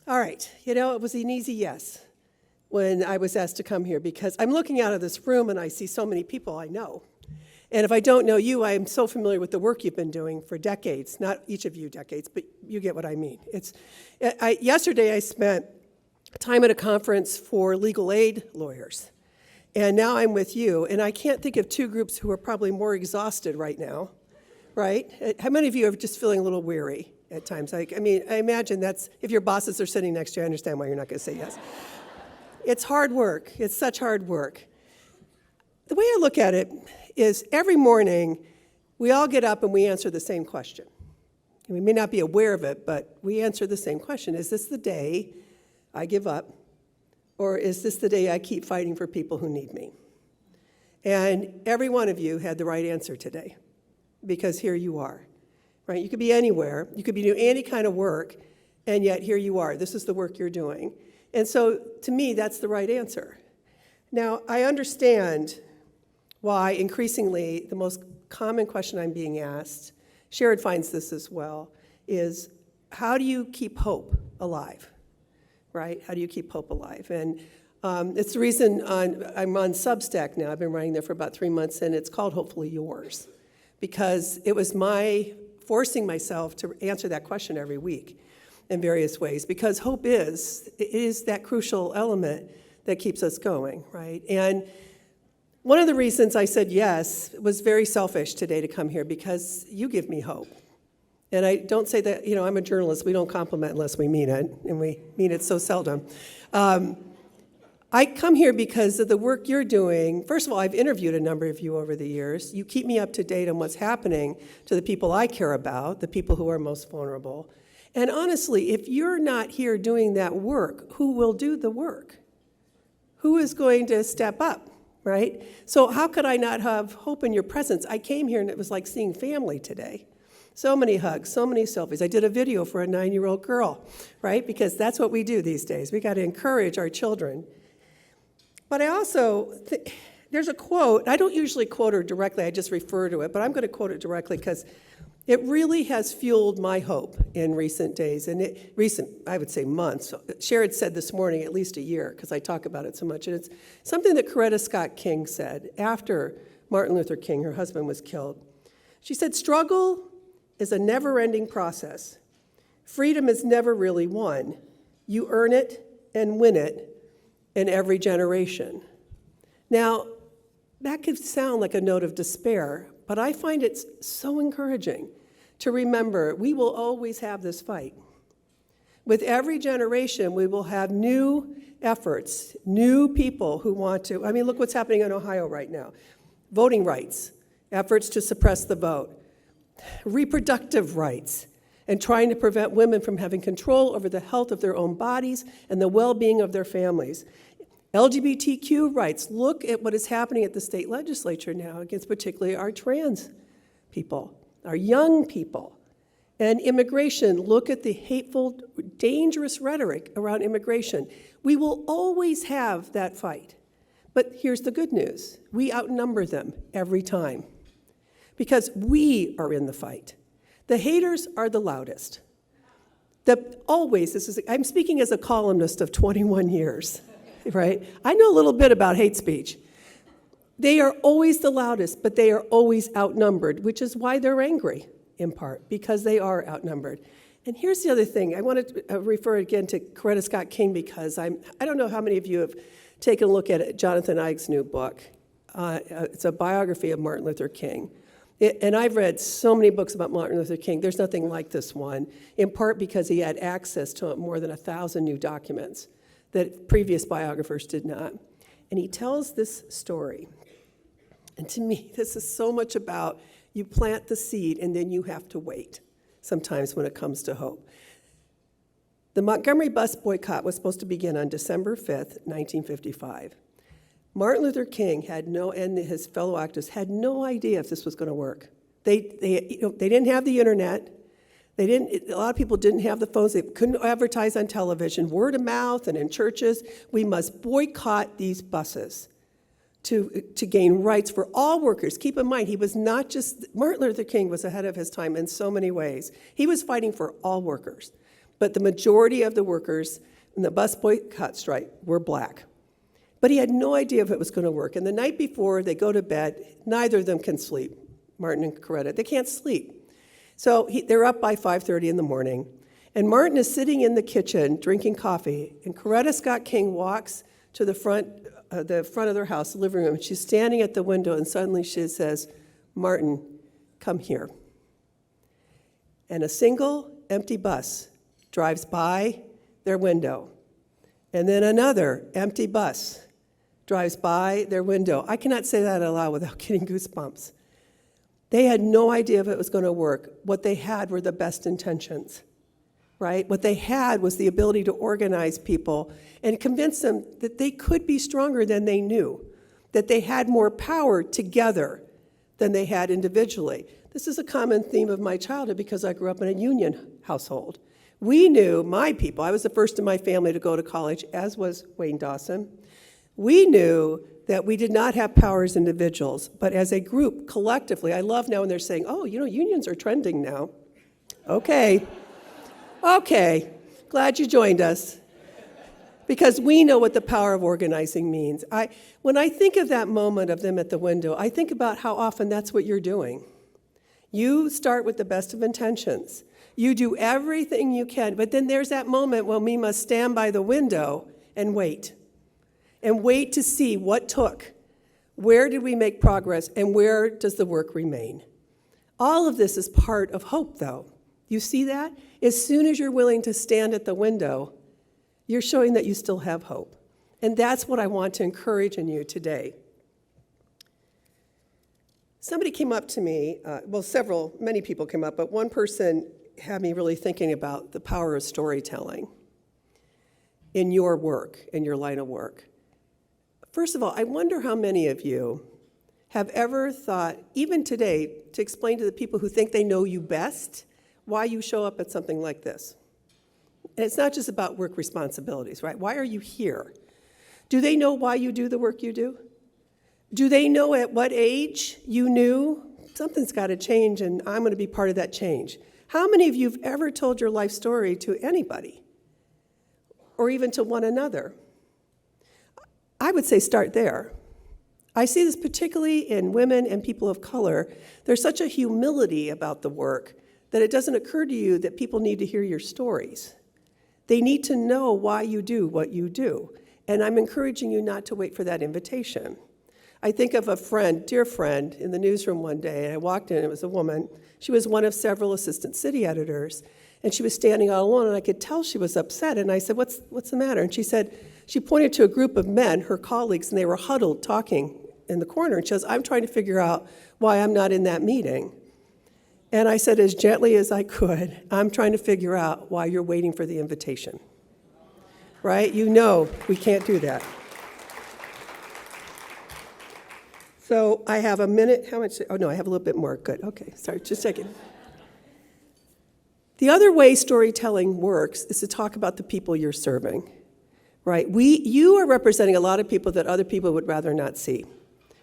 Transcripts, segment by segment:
All right, it was an easy yes when I was asked to come here because I'm looking out of this room and I see so many people I know. And if I don't know you, I am so familiar with the work you've been doing for decades, not each of you decades, but you get what I mean. Yesterday I spent time at a conference for legal aid lawyers, and now I'm with you, and I can't think of two groups who are probably more exhausted right now, right? How many of you are just feeling a little weary at times? I imagine that's, if your bosses are sitting next to you, I understand why you're not going to say yes. It's hard work. It's such hard work. The way I look at it is every morning we all get up and we answer the same question. We may not be aware of it, but we answer the same question. Is this the day I give up? Or is this the day I keep fighting for people who need me? And every one of you had the right answer today, because here you are, right? You could be anywhere. You could be doing any kind of work, and yet here you are. This is the work you're doing. And so to me, that's the right answer. Now, I understand why increasingly the most common question I'm being asked, Sherrod finds this as well, is how do you keep hope alive, right? How do you keep hope alive? And it's the reason I'm on Substack now. I've been writing there for about 3 months, and it's called Hopefully Yours, because it was my forcing myself to answer that question every week in various ways, because hope is that crucial element that keeps us going, right? And one of the reasons I said yes was very selfish today to come here, because you give me hope. And I don't say that, I'm a journalist. We don't compliment unless we mean it, and we mean it so seldom. I come here because of the work you're doing. First of all, I've interviewed a number of you over the years. You keep me up to date on what's happening to the people I care about, the people who are most vulnerable. And honestly, if you're not here doing that work, who will do the work? Who is going to step up? Right? So how could I not have hope in your presence? I came here and it was like seeing family today. So many hugs, so many selfies. I did a video for a 9-year-old girl, right? Because that's what we do these days. We got to encourage our children. But I also, there's a quote. I don't usually quote her directly. I just refer to it. But I'm going to quote it directly because it really has fueled my hope in recent days, and I would say months. Sherrod said this morning, at least a year, because I talk about it so much. And it's something that Coretta Scott King said after Martin Luther King, her husband, was killed. She said, "Struggle is a never-ending process. Freedom is never really won. You earn it and win it in every generation." Now, that could sound like a note of despair, but I find it so encouraging to remember we will always have this fight. With every generation, we will have new efforts, new people who want to. Look what's happening in Ohio right now. Voting rights, efforts to suppress the vote, reproductive rights, and trying to prevent women from having control over the health of their own bodies and the well-being of their families. LGBTQ rights, look at what is happening at the state legislature now against particularly our trans people, our young people. And immigration, look at the hateful, dangerous rhetoric around immigration. We will always have that fight. But here's the good news. We outnumber them every time because we are in the fight. The haters are the loudest. I'm speaking as a columnist of 21 years. Right? I know a little bit about hate speech. They are always the loudest, but they are always outnumbered, which is why they're angry, in part, because they are outnumbered. And here's the other thing. I want to refer again to Coretta Scott King because I don't know how many of you have taken a look at Jonathan Ives' new book. It's a biography of Martin Luther King. And I've read so many books about Martin Luther King. There's nothing like this one, in part because he had access to more than 1,000 new documents that previous biographers did not. And he tells this story. And to me, this is so much about you plant the seed and then you have to wait sometimes when it comes to hope. The Montgomery bus boycott was supposed to begin on December 5th, 1955. Martin Luther King and his fellow activists had no idea if this was going to work. They didn't have the internet. A lot of people didn't have the phones. They couldn't advertise on television, word of mouth and in churches. We must boycott these buses to gain rights for all workers. Keep in mind, Martin Luther King was ahead of his time in so many ways. He was fighting for all workers. but the majority of the workers in the bus boycott strike were black. But he had no idea if it was going to work. And the night before they go to bed, neither of them can sleep, Martin and Coretta. They can't sleep. So they're up by 5:30 in the morning. And Martin is sitting in the kitchen drinking coffee. And Coretta Scott King walks to the front of their house, the living room. And she's standing at the window. And suddenly she says, "Martin, come here." And a single empty bus drives by their window. And then another empty bus drives by their window. I cannot say that aloud without getting goosebumps. They had no idea if it was going to work. What they had were the best intentions, right? What they had was the ability to organize people and convince them that they could be stronger than they knew, that they had more power together than they had individually. This is a common theme of my childhood because I grew up in a union household. We knew, my people, I was the first in my family to go to college, as was Wayne Dawson. We knew that we did not have power as individuals, but as a group, collectively. I love now when they're saying, "Oh, unions are trending now." Okay, glad you joined us. Because we know what the power of organizing means. When I think of that moment of them at the window, I think about how often that's what you're doing. You start with the best of intentions. You do everything you can, but then there's that moment when we must stand by the window and wait to see what took. Where did we make progress, and where does the work remain? All of this is part of hope, though. You see that? As soon as you're willing to stand at the window, you're showing that you still have hope. And that's what I want to encourage in you today. Somebody came up to me, many people came up, but one person had me really thinking about the power of storytelling in your work, in your line of work. First of all, I wonder how many of you have ever thought, even today, to explain to the people who think they know you best, why you show up at something like this. And it's not just about work responsibilities, right? Why are you here? Do they know why you do the work you do? Do they know at what age you knew something's got to change and I'm going to be part of that change? How many of you have ever told your life story to anybody or even to one another? I would say start there. I see this particularly in women and people of color. There's such a humility about the work that it doesn't occur to you that people need to hear your stories. They need to know why you do what you do. And I'm encouraging you not to wait for that invitation. I think of a friend, dear friend, in the newsroom one day, and I walked in, it was a woman. She was one of several assistant city editors, and she was standing all alone, and I could tell she was upset. And I said, what's the matter? And she said, she pointed to a group of men, her colleagues, and they were huddled talking in the corner. And she says, I'm trying to figure out why I'm not in that meeting. And I said, as gently as I could, I'm trying to figure out why you're waiting for the invitation. Right? You know we can't do that. So I have a minute. How much? Oh, no, I have a little bit more. Good. Okay, sorry, just a second. The other way storytelling works is to talk about the people you're serving, right? You are representing a lot of people that other people would rather not see,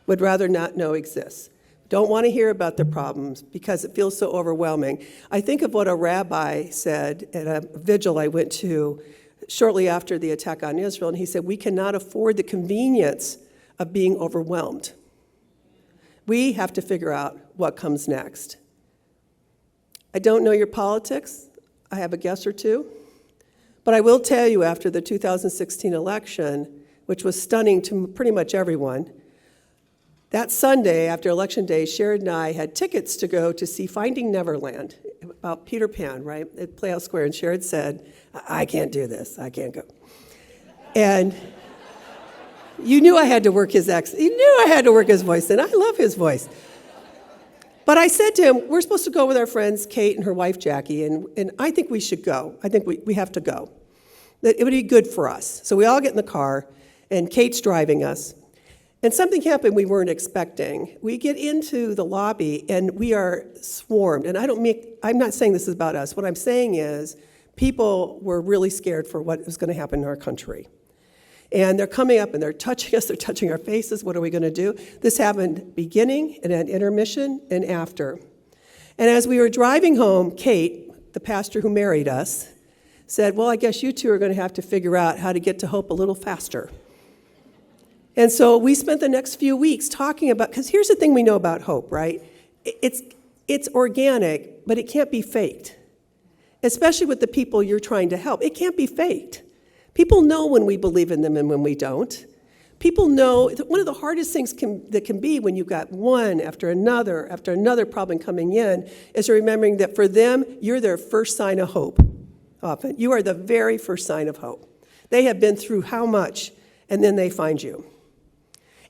would rather not know exists. Don't want to hear about their problems because it feels so overwhelming. I think of what a rabbi said at a vigil I went to shortly after the attack on Israel, and he said, we cannot afford the convenience of being overwhelmed. We have to figure out what comes next. I don't know your politics. I have a guess or two. But I will tell you, after the 2016 election, which was stunning to pretty much everyone, that Sunday, after Election Day, Sherrod and I had tickets to go to see Finding Neverland, about Peter Pan, right, at Playhouse Square. And Sherrod said, I can't do this. I can't go. And you knew I had to work his accent. You knew I had to work his voice, and I love his voice. But I said to him, we're supposed to go with our friends, Kate and her wife, Jackie, and I think we should go. I think we have to go. That it would be good for us. So we all get in the car, and Kate's driving us. And something happened we weren't expecting. We get into the lobby, and we are swarmed. And I'm not saying this is about us. What I'm saying is people were really scared for what was going to happen in our country. And they're coming up, and they're touching us. They're touching our faces. What are we going to do? This happened beginning, and at intermission, and after. And as we were driving home, Kate, the pastor who married us, said, well, I guess you two are going to have to figure out how to get to hope a little faster. And so we spent the next few weeks talking about, because here's the thing we know about hope, right? It's organic, but it can't be faked, especially with the people you're trying to help. It can't be faked. People know when we believe in them and when we don't. People know, one of the hardest things that can be when you've got one after another problem coming in is remembering that for them, you're their first sign of hope, often. You are the very first sign of hope. They have been through how much, and then they find you.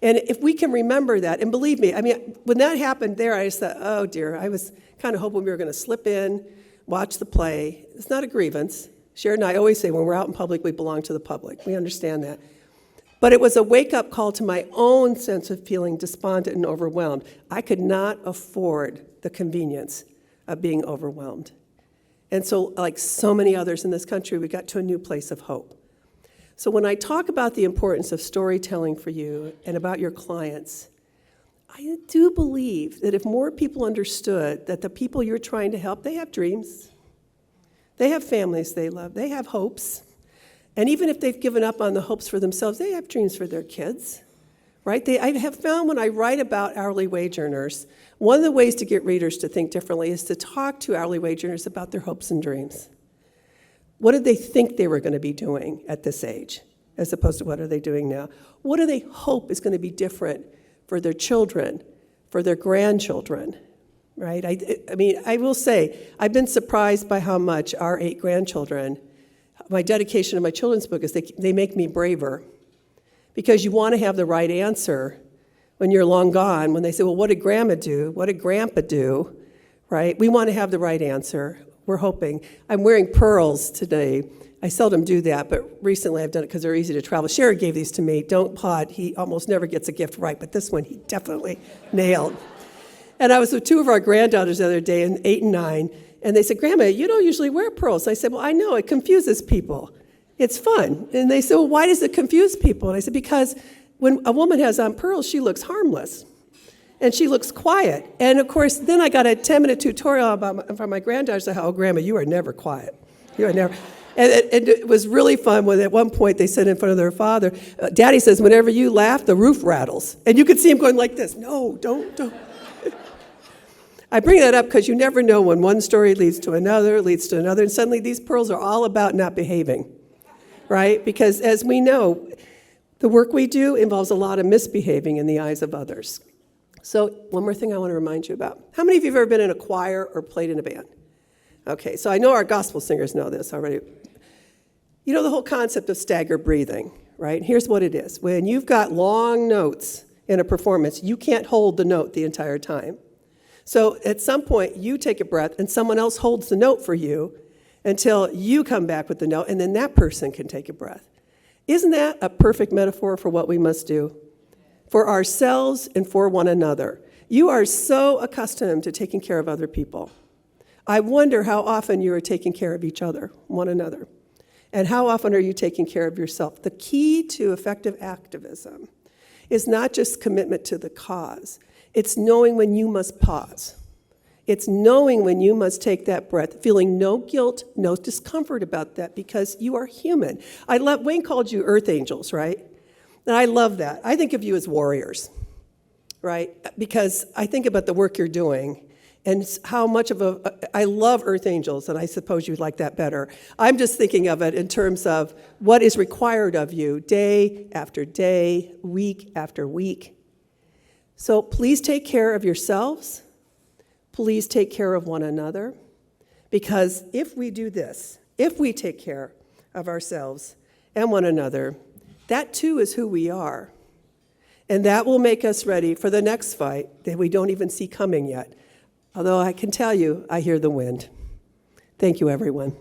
And if we can remember that, and believe me, I mean, when that happened there, I just thought, oh dear, I was kind of hoping we were going to slip in, watch the play. It's not a grievance. Sharon and I always say when we're out in public, we belong to the public. We understand that. But it was a wake-up call to my own sense of feeling despondent and overwhelmed. I could not afford the convenience of being overwhelmed. And so, like so many others in this country, we got to a new place of hope. So when I talk about the importance of storytelling for you and about your clients, I do believe that if more people understood that the people you're trying to help, they have dreams, they have families they love, they have hopes. And even if they've given up on the hopes for themselves, they have dreams for their kids, right? I have found when I write about hourly wage earners, one of the ways to get readers to think differently is to talk to hourly wage earners about their hopes and dreams. What did they think they were going to be doing at this age, as opposed to what are they doing now? What do they hope is going to be different for their children, for their grandchildren, right? I mean, I will say, I've been surprised by how much our 8 grandchildren, my dedication to my children's book is they make me braver, because you want to have the right answer when you're long gone. When they say, well, what did Grandma do? What did Grandpa do? Right? We want to have the right answer. We're hoping. I'm wearing pearls today. I seldom do that, but recently I've done it because they're easy to travel. Sharon gave these to me. Don't pod. He almost never gets a gift right, but this one he definitely nailed. And I was with 2 of our granddaughters the other day, 8 and 9, and they said, Grandma, you don't usually wear pearls. I said, well, I know. It confuses people. It's fun. And they said, well, why does it confuse people? And I said, because when a woman has on pearls, she looks harmless. And she looks quiet. And, of course, then I got a 10-minute tutorial from my granddaughters. I said, oh, Grandma, you are never quiet. You are never. And it was really fun when at one point they said in front of their father, Daddy says, whenever you laugh, the roof rattles. And you could see him going like this. No, don't. I bring that up because you never know when one story leads to another, and suddenly these pearls are all about not behaving, right? Because as we know, the work we do involves a lot of misbehaving in the eyes of others. So one more thing I want to remind you about. How many of you have ever been in a choir or played in a band? Okay, so I know our gospel singers know this already. You know the whole concept of staggered breathing, right? Here's what it is. When you've got long notes in a performance, you can't hold the note the entire time. So at some point, you take a breath, and someone else holds the note for you until you come back with the note, and then that person can take a breath. Isn't that a perfect metaphor for what we must do? For ourselves and for one another. You are so accustomed to taking care of other people. I wonder how often you are taking care of each other, one another. And how often are you taking care of yourself? The key to effective activism is not just commitment to the cause. It's knowing when you must pause. It's knowing when you must take that breath, feeling no guilt, no discomfort about that, because you are human. Wayne called you earth angels, right? And I love that. I think of you as warriors, right? Because I think about the work you're doing and how much I love earth angels, and I suppose you'd like that better. I'm just thinking of it in terms of what is required of you day after day, week after week. So please take care of yourselves. Please take care of one another. Because if we do this, if we take care of ourselves and one another, that too is who we are. And that will make us ready for the next fight that we don't even see coming yet. Although I can tell you, I hear the wind. Thank you, everyone.